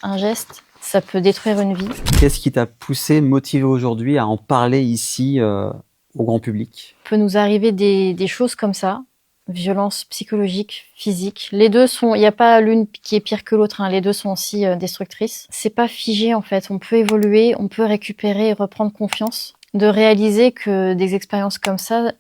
un geste, ça peut détruire une vie. Qu'est-ce qui t'a poussé, motivé aujourd'hui à en parler ici au grand public? Il peut nous arriver des choses comme ça, violence psychologique, physique. Les deux sont, il n'y a pas l'une qui est pire que l'autre, hein. Les deux sont aussi destructrices. C'est pas figé en fait, on peut évoluer, on peut récupérer et reprendre confiance. De réaliser que des expériences comme ça,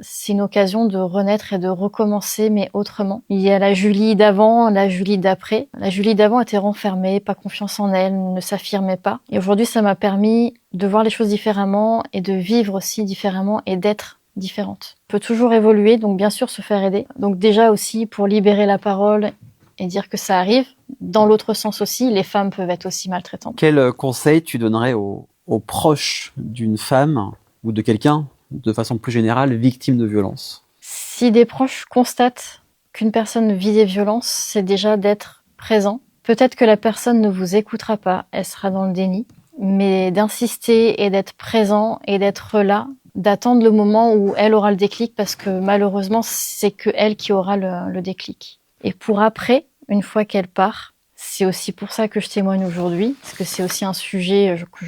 c'est une occasion de renaître et de recommencer, mais autrement. Il y a la Julie d'avant, la Julie d'après. La Julie d'avant était renfermée, pas confiance en elle, ne s'affirmait pas. Et aujourd'hui, ça m'a permis de voir les choses différemment et de vivre aussi différemment et d'être différente. On peut toujours évoluer, donc bien sûr se faire aider. Donc déjà aussi pour libérer la parole et dire que ça arrive. Dans l'autre sens aussi, les femmes peuvent être aussi maltraitantes. Quel conseil tu donnerais aux proches d'une femme ou de quelqu'un, de façon plus générale, victime de violence? Si des proches constatent qu'une personne vit des violences, c'est déjà d'être présent. Peut-être que la personne ne vous écoutera pas, elle sera dans le déni, mais d'insister et d'être présent et d'être là, d'attendre le moment où elle aura le déclic, parce que malheureusement, c'est que elle qui aura le déclic. Et pour après, une fois qu'elle part, c'est aussi pour ça que je témoigne aujourd'hui, parce que c'est aussi un sujet que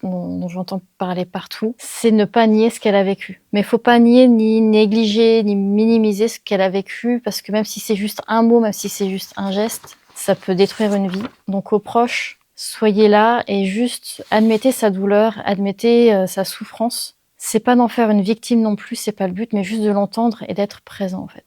dont j'entends parler partout, c'est ne pas nier ce qu'elle a vécu. Mais il faut pas nier, ni négliger, ni minimiser ce qu'elle a vécu, parce que même si c'est juste un mot, même si c'est juste un geste, ça peut détruire une vie. Donc aux proches, soyez là et juste admettez sa douleur, admettez sa souffrance. C'est pas d'en faire une victime non plus, c'est pas le but, mais juste de l'entendre et d'être présent en fait.